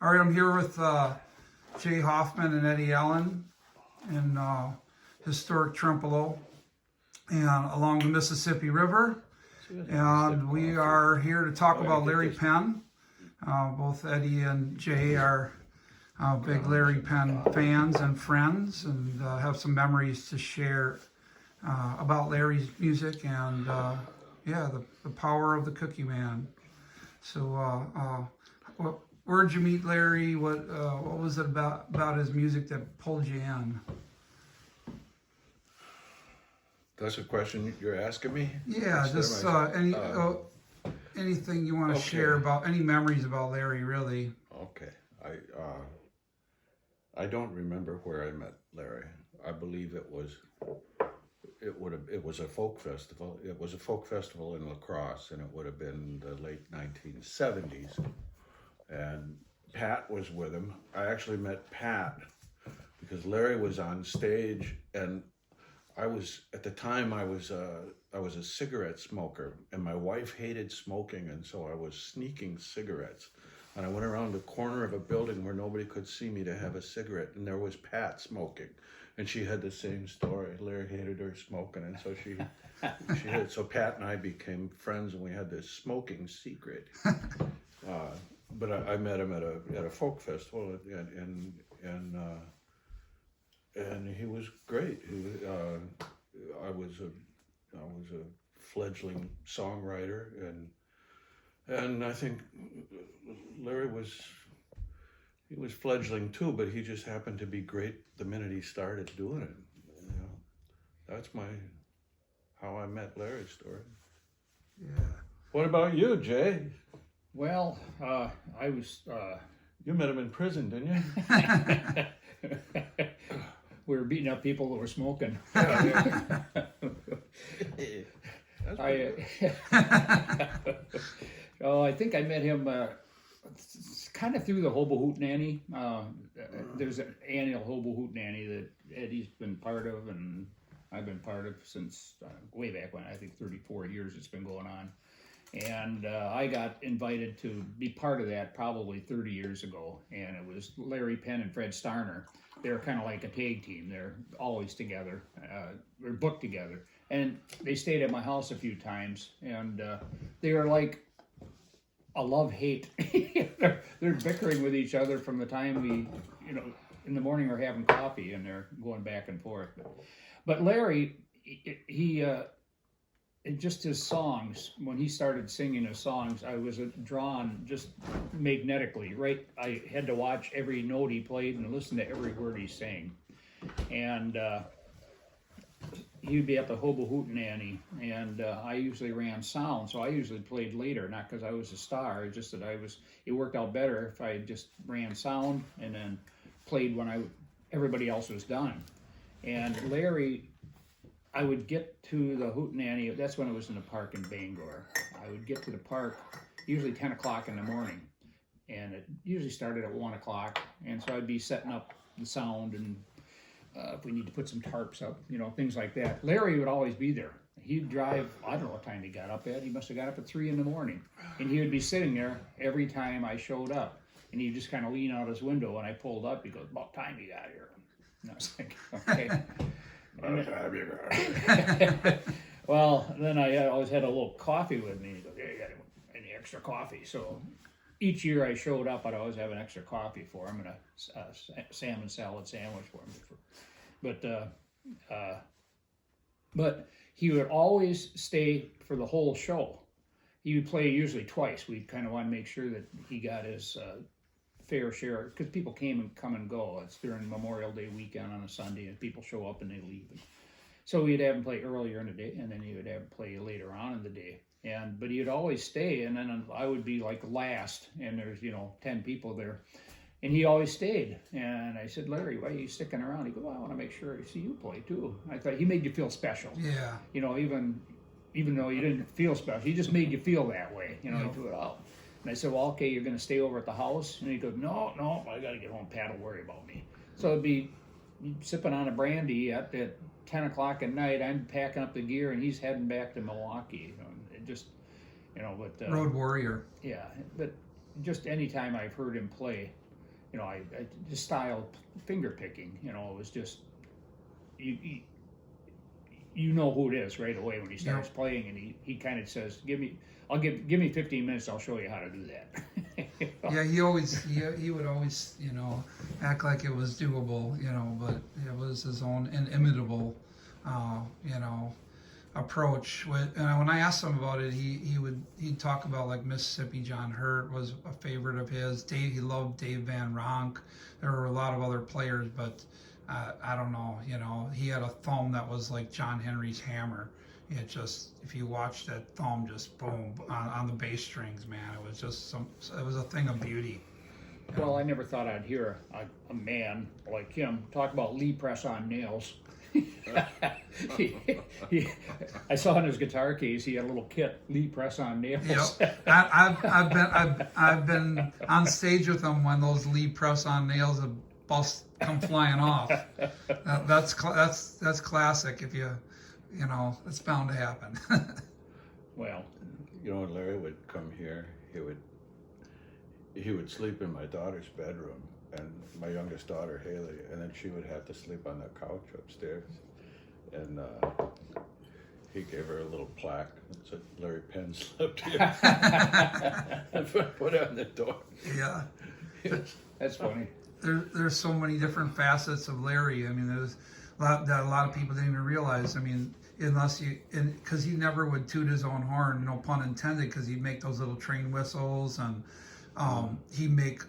All right, I'm here with Jay Hoffman and Eddie Allen in historic Trempealeau and along the Mississippi River. And we are here to talk about Larry Penn. Both Eddie and Jay are big Larry Penn fans and friends, and have some memories to share about Larry's music and the power of the Cookie Man. So, where'd you meet Larry? What was it about his music that pulled you in? That's a question you're asking me? Yeah, just anything you want to share about any memories about Larry, really. Okay, I don't remember where I met Larry. I believe it was a folk festival. It was a folk festival in La Crosse, and it would have been the late 1970s. And Pat was with him. I actually met Pat because Larry was on stage, and at the time I was a cigarette smoker, and my wife hated smoking, and so I was sneaking cigarettes. And I went around the corner of a building where nobody could see me to have a cigarette, and there was Pat smoking. And she had the same story. Larry hated her smoking, and so so Pat and I became friends, and we had this smoking secret. But I met him at a folk festival, and he was great. I was a fledgling songwriter, and I think Larry was fledgling too, but he just happened to be great the minute he started doing it. You know, that's how I met Larry's story. Yeah. What about you, Jay? Well, I was. You met him in prison, didn't you? We were beating up people that were smoking. I think I met him kind of through the Hobo Hootenanny. There's an annual Hobo Hootenanny that Eddie's been part of, and I've been part of since way back when. I think 34 years it's been going on. And I got invited to be part of that probably 30 years ago, and it was Larry Penn and Fred Starner. They're kind of like a tag team. They're always together. They're booked together, and they stayed at my house a few times, and they were like a love-hate. They're bickering with each other from the time we, in the morning we're having coffee, and they're going back and forth. But Larry, he just his songs, when he started singing his songs, I was drawn just magnetically, right? I had to watch every note he played and listen to every word he sang. And he'd be at the Hobo Hootenanny, and I usually ran sound, so I usually played later, not because I was a star, it's just that it worked out better if I just ran sound and then played when everybody else was done. And Larry, I would get to the Hootenanny, that's when it was in the park in Bangor. I would get to the park usually 10 o'clock in the morning, and it usually started at 1 o'clock, and so I'd be setting up the sound, and if we need to put some tarps up, things like that. Larry would always be there. He'd drive, I don't know what time he got up at, he must have got up at 3 in the morning, and he would be sitting there every time I showed up, and he'd just kind of lean out his window. When I pulled up, he goes, "About time you got here." And I was like, okay. Well, then I always had a little coffee with me. He goes, "Yeah, you got any extra coffee?" So each year I showed up, I'd always have an extra coffee for him and a salmon salad sandwich for him. But he would always stay for the whole show. He would play usually twice. We'd kind of want to make sure that he got his fair share, because people come and go. It's during Memorial Day weekend on a Sunday, and people show up and they leave. So we'd have him play earlier in the day, and then he would have him play later on in the day. But he'd always stay, and then I would be like last, and there's 10 people there, and he always stayed. And I said, "Larry, why are you sticking around?" He goes, "Well, I want to make sure I see you play too." I thought he made you feel special. Yeah. Even though you didn't feel special, he just made you feel that way. He threw it out. And I said, "Well, okay, you're going to stay over at the house?" And he goes, No, I got to get home. Pat will worry about me." So it'd be sipping on a brandy at 10 o'clock at night. I'm packing up the gear, and he's heading back to Milwaukee. But Road warrior. Yeah, but just anytime I've heard him play, you know, I just style finger picking. You know, it was just you know who it is right away when he starts playing, and he kind of says, give me 15 minutes, I'll show you how to do that. You know? Yeah, he would always, you know, act like it was doable, you know, but it was his own inimitable, you know, approach. And when I asked him about it, he'd talk about like Mississippi John Hurt was a favorite of his. He loved Dave Van Ronk. There were a lot of other players, but I don't know, you know, he had a thumb that was like John Henry's hammer. It just, if you watched that thumb just boom on the bass strings, man, it was just it was a thing of beauty. Well, I never thought I'd hear a man like him talk about Lee press on nails. I saw in his guitar case he had a little kit, Lee press on nails. Yep. I've been on stage with him when those Lee press on nails have come flying off. That's classic. If you know, it's bound to happen. Well, you know, when Larry would come here, he would sleep in my daughter's bedroom, and my youngest daughter Haley, and then she would have to sleep on the couch upstairs. And he gave her a little plaque that said Larry Penn slept here. And put it on the door. Yeah. that's funny. There's so many different facets of Larry. I mean, there's a lot of people didn't even realize. I mean, because he never would toot his own horn, no pun intended, because he'd make those little train whistles, and he'd make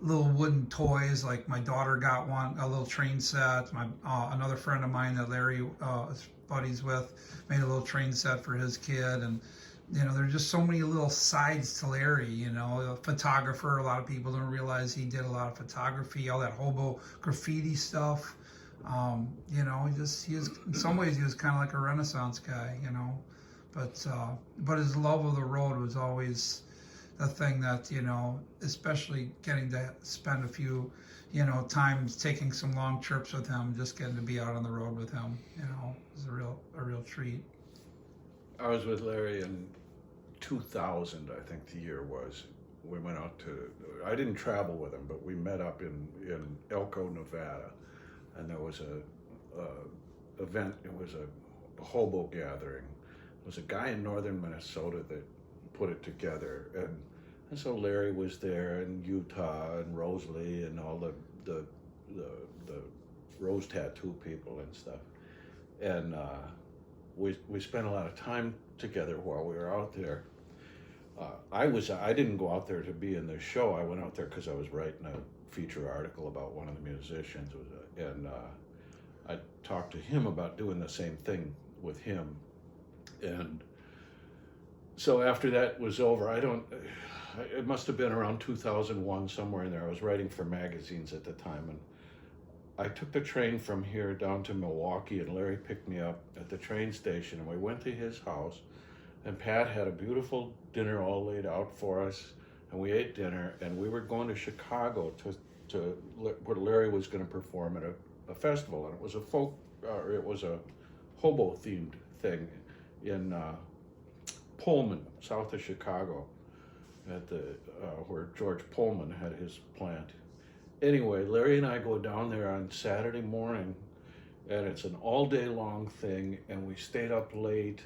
little wooden toys. Like my daughter got one, a little train set. Another friend of mine that Larry is buddies with made a little train set for his kid, and you know, there's just so many little sides to Larry. You know, a photographer. A lot of people don't realize he did a lot of photography, all that hobo graffiti stuff. You know, he was, in some ways he was kind of like a Renaissance guy, you know, but his love of the road was always the thing that, you know, especially getting to spend a few, you know, times taking some long trips with him, just getting to be out on the road with him, you know, was a real treat. I was with Larry in 2000, I think the year was. We went out I didn't travel with him, but we met up in Elko, Nevada. And there was a event. It was a hobo gathering. It was a guy in northern Minnesota that put it together, and so Larry was there, and Utah, and Rosalie, and all the rose tattoo people and stuff. And we spent a lot of time together while we were out there. I didn't go out there to be in the show. I went out there because I was writing a feature article about one of the musicians, and I talked to him about doing the same thing with him. And so after that was over, it must have been around 2001, somewhere in there. I was writing for magazines at the time, and I took the train from here down to Milwaukee, and Larry picked me up at the train station, and we went to his house, and Pat had a beautiful dinner all laid out for us, and we ate dinner, and we were going to Chicago where Larry was going to perform at a festival, and it was a hobo themed thing in Pullman, south of Chicago, at where George Pullman had his plant. Anyway, Larry and I go down there on Saturday morning, and it's an all-day long thing, and we stayed up late,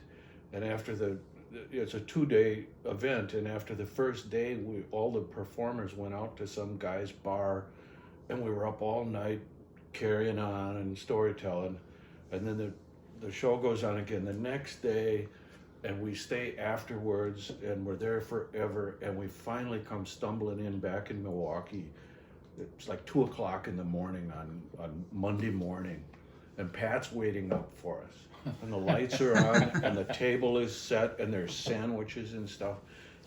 and it's a 2-day event, and after the first day, all the performers went out to some guy's bar, and we were up all night carrying on and storytelling, and then the show goes on again the next day, and we stay afterwards, and we're there forever, and we finally come stumbling in back in Milwaukee. It's like 2 o'clock in the morning on Monday morning, and Pat's waiting up for us. And the lights are on, and the table is set, and there's sandwiches and stuff.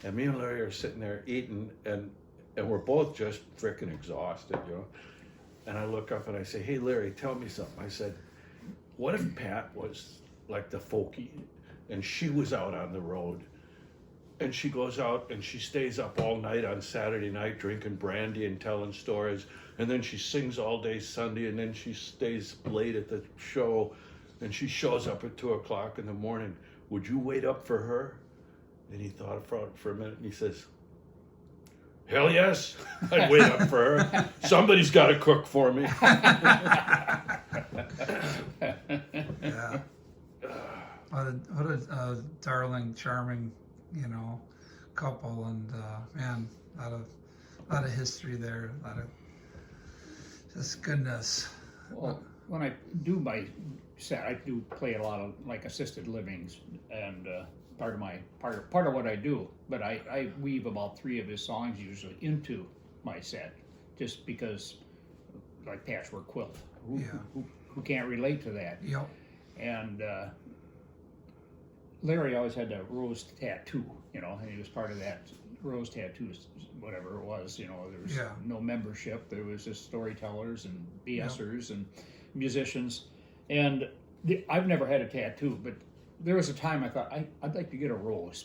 And me and Larry are sitting there eating, and we're both just freaking exhausted, you know. And I look up and I say, "Hey, Larry, tell me something." I said, "What if Pat was like the folkie, and she was out on the road, and she goes out and she stays up all night on Saturday night drinking brandy and telling stories, and then she sings all day Sunday, and then she stays late at the show, and she shows up at 2 o'clock in the morning. Would you wait up for her?" And he thought for a minute, and he says, Hell yes. I'd wait up for her. Somebody's got to cook for me. Yeah. What a darling, charming, couple, and man, a lot of history there, a lot of just goodness. Well, when I do my set, I do play a lot of like assisted livings, and part of what I do. But I weave about 3 of his songs usually into my set, just because, like patchwork quilt. Who can't relate to that? Yep. And Larry always had the rose tattoo, and he was part of that rose tattoos, whatever it was. There was no membership. There was just storytellers and BSers and musicians. And I've never had a tattoo, but there was a time I thought I'd like to get a rose,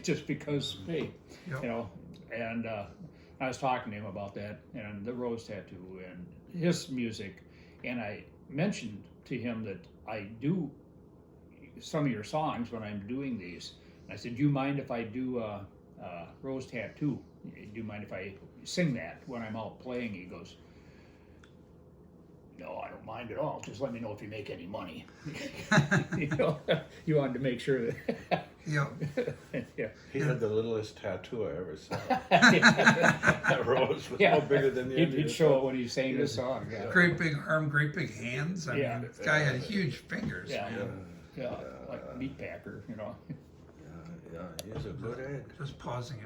just because, hey, And I was talking to him about that and the rose tattoo and his music, and I mentioned to him that I do some of your songs when I'm doing these. And I said, do you mind if I do a rose tattoo? Do you mind if I sing that when I'm out playing? He goes, no, I don't mind at all. Just let me know if you make any money. You wanted to make sure that. Yep. He had the littlest tattoo I ever saw. That rose was no bigger than the end of He'd your show thumb. it when he sang the song. Yeah. Great big arm, great big hands. I Yeah. mean, this guy had huge fingers. Yeah. Man. Yeah, like a meat packer. Yeah, he's a good egg. Just pausing